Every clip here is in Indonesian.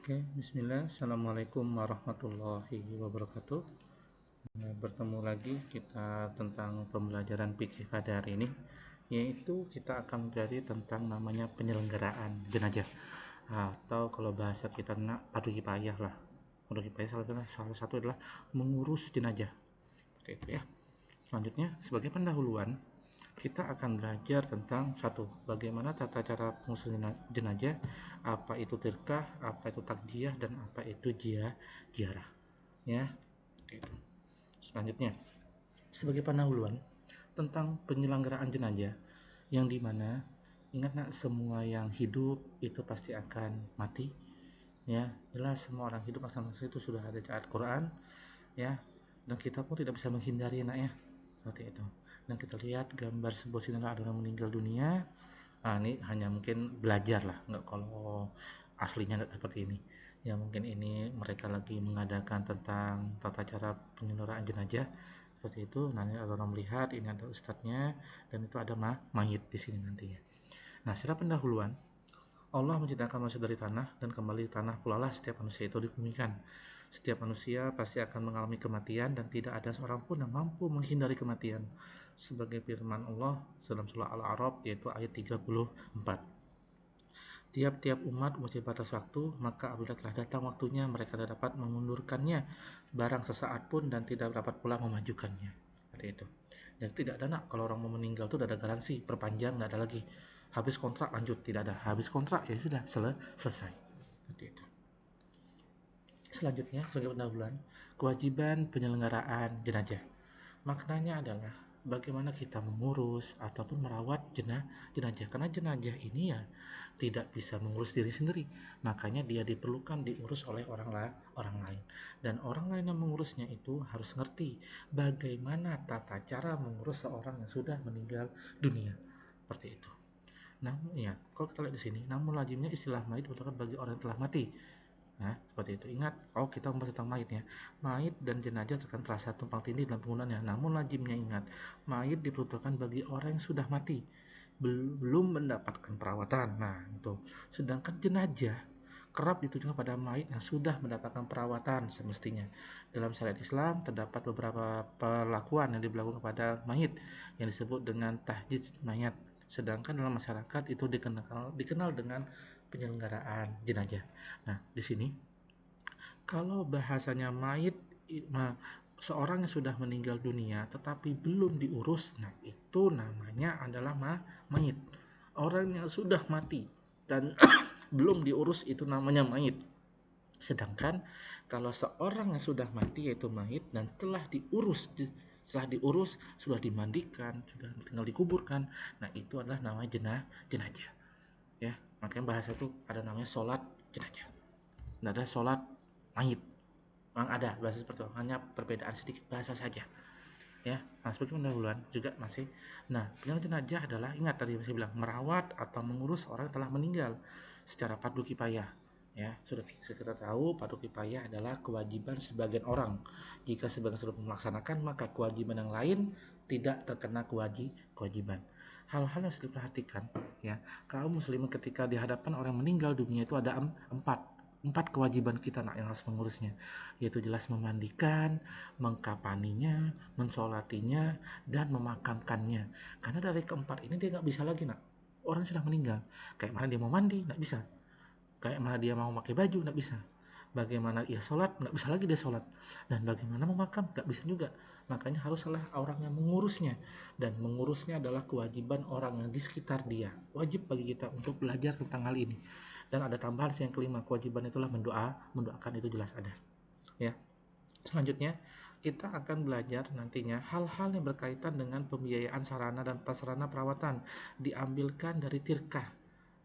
Oke, bismillah. Assalamualaikum warahmatullahi wabarakatuh. Bertemu lagi kita tentang pembelajaran fikih pada hari ini, yaitu kita akan belajar tentang namanya penyelenggaraan jenazah, atau kalau bahasa kita fardu kifayah lah. Fardu kifayah salah satu adalah mengurus jenazah. Seperti itu ya. Selanjutnya, sebagai pendahuluan, kita akan belajar tentang bagaimana tata cara pengusulan jenazah, apa itu tirkah, apa itu takjiah, dan apa itu ziarah. Ya, itu. Selanjutnya, sebagai pendahuluan tentang penyelenggaraan jenazah, yang dimana ingat nak, semua yang hidup itu pasti akan mati. Ya, jelas semua orang hidup asal manusia itu sudah ada di Al-Quran, ya, dan kita pun tidak bisa menghindari ya, seperti itu. Dan kita lihat gambar sebuah sinetron ada orang meninggal dunia. Ini hanya mungkin belajar lah, nggak kalau aslinya nggak seperti ini ya. Mungkin ini mereka lagi mengadakan tentang tata cara penyelenggaraan jenazah seperti itu. Nanti ada orang melihat ini ada ustadznya dan itu ada mayit di sini nantinya. Nah, secara pendahuluan, Allah menciptakan manusia dari tanah, dan kembali tanah pula lah setiap manusia itu dikumikan. Setiap manusia pasti akan mengalami kematian, dan tidak ada seorang pun yang mampu menghindari kematian. Sebagai firman Allah dalam surah Al-A'raf, yaitu ayat 34. Tiap-tiap umat mempunyai batas waktu, maka apabila telah datang waktunya, mereka tidak dapat mengundurkannya barang sesaat pun, dan tidak dapat pula memajukannya. Seperti itu. Jadi tidak ada nak, kalau orang mau meninggal itu tidak ada garansi perpanjang, tidak ada lagi. Habis kontrak lanjut, tidak ada. Habis kontrak ya sudah selesai. Seperti itu. Selanjutnya, sebagai pendahuluan, kewajiban penyelenggaraan jenazah. Maknanya adalah bagaimana kita mengurus ataupun merawat jenazah. Karena jenazah ini ya tidak bisa mengurus diri sendiri, makanya dia diperlukan diurus oleh orang lain. Dan orang lain yang mengurusnya itu harus ngerti bagaimana tata cara mengurus seorang yang sudah meninggal dunia. Seperti itu. Namun ya, kalau kita lihat di sini, namun lazimnya istilah mayit merupakan bagi orang yang telah mati. Nah, seperti itu. Ingat, kita membahas tentang mayit ya. Mayit dan jenazah akan terasa tumpang tindih dalam penggunaannya. Namun lazimnya ingat, mayit diperuntukkan bagi orang yang sudah mati, belum mendapatkan perawatan. Nah, itu. Sedangkan jenazah kerap ditujukan pada mayit yang sudah mendapatkan perawatan semestinya. Dalam syariat Islam terdapat beberapa perlakuan yang diberlakukan kepada mayit yang disebut dengan tahjiz mayat. Sedangkan dalam masyarakat itu dikenal dengan penyelenggaraan jenazah. Nah, di sini kalau bahasanya mayit, seorang yang sudah meninggal dunia tetapi belum diurus, nah itu namanya adalah mayit. Orang yang sudah mati dan belum diurus itu namanya mayit. Sedangkan kalau seorang yang sudah mati yaitu mayit dan setelah diurus, sudah dimandikan, sudah tinggal dikuburkan, nah itu adalah namanya jenazah. Ya, makanya bahasa itu ada namanya sholat jenazah. Tidak ada sholat mayit. Memang ada bahasa seperti itu, hanya perbedaan sedikit bahasa saja. Ya, nah sebagai pendahuluan juga masih. Nah, penyelenggaraan jenazah adalah, ingat tadi saya bilang, merawat atau mengurus orang yang telah meninggal secara fardu kifayah. Ya, sudah kita tahu fardu kifayah adalah kewajiban sebagian orang. Jika sebagian sudah melaksanakan, maka kewajiban yang lain tidak terkena kewajiban. Hal-hal yang harus diperhatikan ya, kaum muslimin ketika di hadapan orang meninggal dunia itu ada empat kewajiban kita yang harus mengurusnya, yaitu jelas memandikan, mengkapaninya, mensolatinya, dan memakamkannya. Karena dari keempat ini dia nggak bisa lagi orang sudah meninggal, kayak mana dia mau mandi nggak bisa, kayak mana dia mau pakai baju nggak bisa, bagaimana ia sholat nggak bisa lagi dia sholat, dan bagaimana memakam nggak bisa juga. Makanya haruslah orang yang mengurusnya, dan mengurusnya adalah kewajiban orang yang di sekitar dia. Wajib bagi kita untuk belajar tentang hal ini. Dan ada tambahan yang kelima, kewajiban itulah mendoakan, itu jelas ada ya. Selanjutnya kita akan belajar nantinya hal-hal yang berkaitan dengan pembiayaan sarana dan prasarana perawatan diambilkan dari tirkah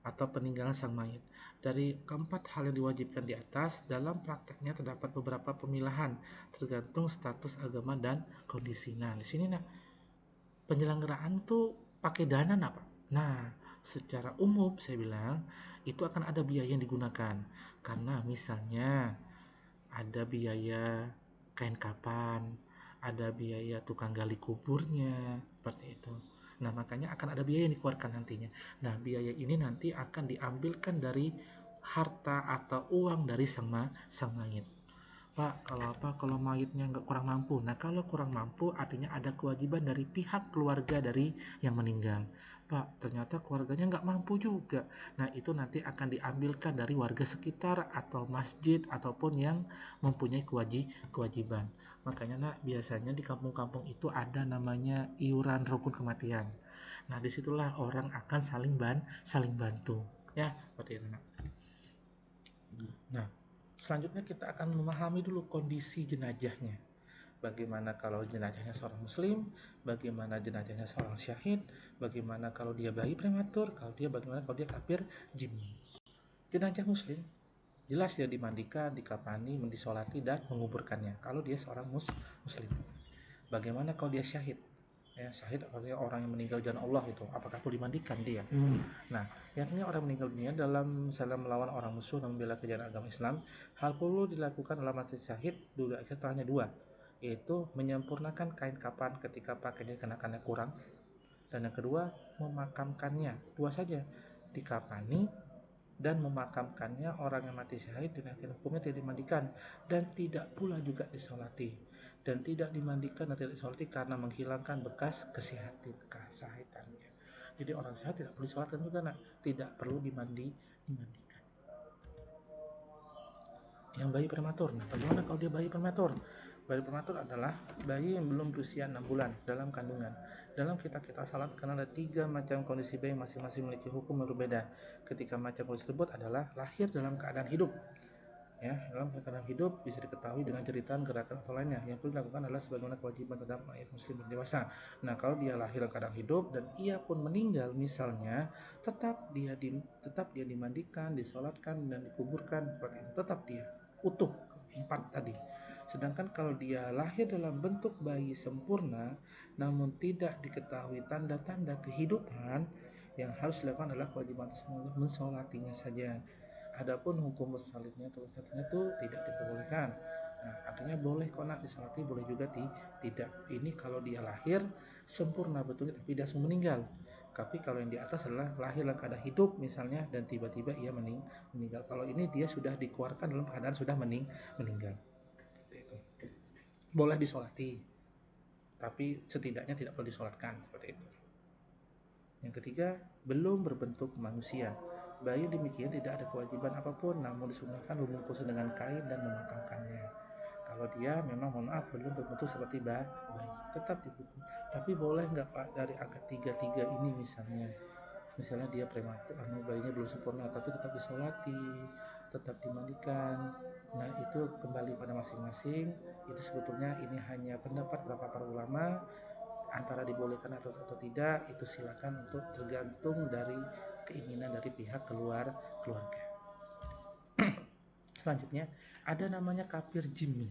atau peninggalan sang mayit. Dari keempat hal yang diwajibkan di atas, dalam prakteknya terdapat beberapa pemilahan tergantung status agama dan kondisi. Nah, di sini penyelenggaraan tuh pakai dana Pak? Nah, secara umum saya bilang itu akan ada biaya yang digunakan. Karena misalnya ada biaya kain kapan, ada biaya tukang gali kuburnya, seperti itu. Nah, makanya akan ada biaya yang dikeluarkan nantinya. Nah, biaya ini nanti akan diambilkan dari harta atau uang dari sang mayit. Pak, kalau mayitnya nggak kurang mampu. Nah, kalau kurang mampu artinya ada kewajiban dari pihak keluarga dari yang meninggal. Pak, ternyata keluarganya nggak mampu juga. Nah, itu nanti akan diambilkan dari warga sekitar atau masjid ataupun yang mempunyai kewajiban. Makanya nak, biasanya di kampung-kampung itu ada namanya iuran rukun kematian. Nah, disitulah orang akan saling bantu. Ya, seperti itu nak. Nah, selanjutnya kita akan memahami dulu kondisi jenazahnya. Bagaimana kalau jenazahnya seorang muslim, bagaimana jenazahnya seorang syahid, bagaimana kalau dia bayi prematur, bagaimana kalau dia kafir jimmi. Jenazah muslim jelas dia dimandikan, dikafani, mendisolati dan menguburkannya kalau dia seorang muslim. Bagaimana kalau dia syahid? Ya, syahid artinya orang yang meninggal jalan Allah itu, apakah perlu dimandikan dia? Nah, yakni orang meninggal dunia dalam misalnya melawan orang musuh dan membela kejayaan agama Islam, hal perlu dilakukan dalam mati syahid dua hanya dua, yaitu menyempurnakan kain kafan ketika pakainya kenakannya kurang, dan yang kedua memakamkannya, dua saja, dikafani dan memakamkannya. Orang yang mati syahid dan akhir hukumnya tidak dimandikan dan tidak pula juga disolati, dan tidak dimandikan dan tidak disolati karena menghilangkan bekas kesahitannya. Jadi orang sehat tidak perlu disolatkan juga nak, tidak perlu dimandikan. Yang bayi prematur, nah bagaimana kalau dia bayi prematur? Bayi prematur adalah bayi yang belum berusia 6 bulan dalam kandungan. Dalam kitab-kitab salat karena ada 3 macam kondisi bayi masing-masing memiliki hukum yang berbeda. Ketika macam kondisi tersebut adalah lahir dalam keadaan hidup. Ya, dalam keadaan hidup bisa diketahui dengan jeritan, gerakan atau lainnya. Yang perlu dilakukan adalah sebagaimana kewajiban terhadap mayat muslim dan dewasa. Nah, kalau dia lahir dalam keadaan hidup dan ia pun meninggal misalnya, tetap dia dimandikan, disolatkan dan dikuburkan seperti itu. Tetap dia utuh 4 tadi. Sedangkan kalau dia lahir dalam bentuk bayi sempurna namun tidak diketahui tanda-tanda kehidupan, yang harus dilakukan adalah kewajiban tersebut mensolatinya saja. Adapun hukum salibnya itu tidak diperbolehkan. Nah, artinya boleh kok nak disolati, boleh juga tidak. Ini kalau dia lahir sempurna betulnya tapi dia langsung meninggal. Tapi kalau yang di atas adalah lahir dalam keadaan hidup misalnya dan tiba-tiba ia meninggal. Kalau ini dia sudah dikeluarkan dalam keadaan sudah meninggal. Itu. Boleh disolati, tapi setidaknya tidak perlu disolatkan seperti itu. Yang ketiga, belum berbentuk manusia. Bayi demikian tidak ada kewajiban apapun, namun disunahkan membungkus dengan kain dan memakamkannya. Kalau dia memang mohon maaf belum berbentuk seperti bayi, tetap dibungkus. Tapi boleh nggak Pak dari angka 33 ini misalnya dia prematur, bayinya belum sempurna, tapi tetap disolati, tetap dimandikan. Nah itu kembali pada masing-masing. Itu sebetulnya ini hanya pendapat beberapa para ulama, antara dibolehkan atau tidak itu silakan, untuk tergantung dari keinginan dari pihak keluarga. Selanjutnya ada namanya kafir jimmi.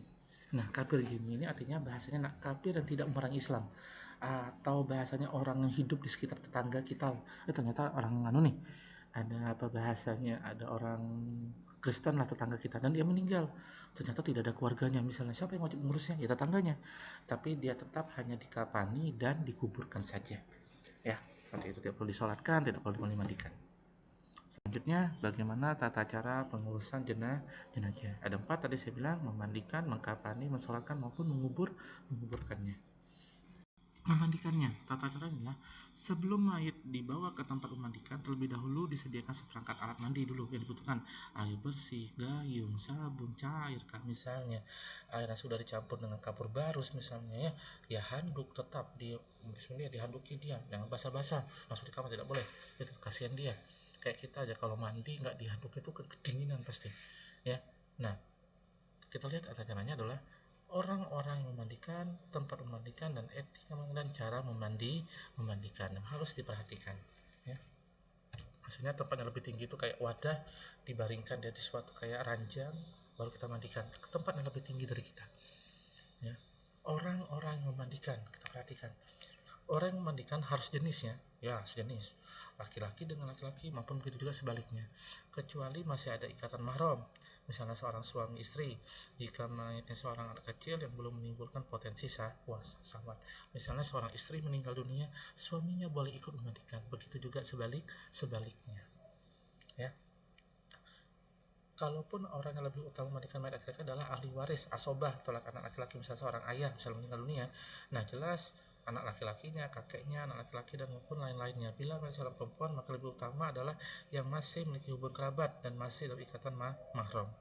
Nah, kafir jimmi ini artinya bahasanya kafir yang tidak memerangi Islam, atau bahasanya orang yang hidup di sekitar tetangga kita. Ternyata orang nih, ada apa bahasanya, ada orang Kristen lah tetangga kita dan dia meninggal, ternyata tidak ada keluarganya, misalnya siapa yang wajib mengurusnya? Ya tetangganya. Tapi dia tetap hanya dikafani dan dikuburkan saja, ya seperti itu. Tidak perlu disolatkan, tidak perlu dimandikan. Selanjutnya, bagaimana tata cara pengurusan jenazah? Ada 4 tadi saya bilang: memandikan, mengkafani, mensolatkan maupun menguburkannya. Memandikannya, tata caranya, sebelum mayat dibawa ke tempat memandikan, terlebih dahulu disediakan seperangkat alat mandi dulu yang dibutuhkan: air bersih, gayung, sabun, cair misalnya, air yang sudah dicampur dengan kapur barus misalnya, ya handuk tetap dihanduki dia, jangan basah-basah langsung di kamar, tidak boleh, itu kasihan dia. Kayak kita aja kalau mandi nggak dihanduk itu kedinginan pasti, ya. Nah, kita lihat tata caranya adalah orang-orang yang memandikan, tempat memandikan, dan etika dan cara memandikan yang harus diperhatikan, ya. Maksudnya tempat yang lebih tinggi itu kayak wadah, dibaringkan di atas suatu kayak ranjang, baru kita mandikan ke tempat yang lebih tinggi dari kita, ya. Orang-orang yang memandikan, kita perhatikan, orang yang memandikan harus jenisnya, ya sejenis, laki-laki dengan laki-laki maupun begitu juga sebaliknya, kecuali masih ada ikatan mahram, misalnya seorang suami istri. Jika mayatnya seorang anak kecil yang belum menimbulkan potensi syahwat, misalnya seorang istri meninggal dunia, suaminya boleh ikut memandikan, begitu juga sebaliknya, ya. Kalaupun orang yang lebih utama memandikan mayat laki-laki adalah ahli waris, asobah, atau anak laki-laki, misalnya seorang ayah misalnya meninggal dunia, nah jelas anak laki-lakinya, kakeknya, anak laki-laki, dan maupun lain-lainnya. Bila seorang perempuan, maka lebih utama adalah yang masih memiliki hubungan kerabat dan masih dalam ikatan mahram.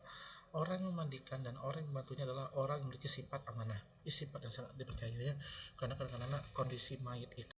Orang yang memandikan dan orang yang membantunya adalah orang yang memiliki sifat amanah, sifat yang sangat dipercaya ya, karena kadang-kadang kondisi mayat itu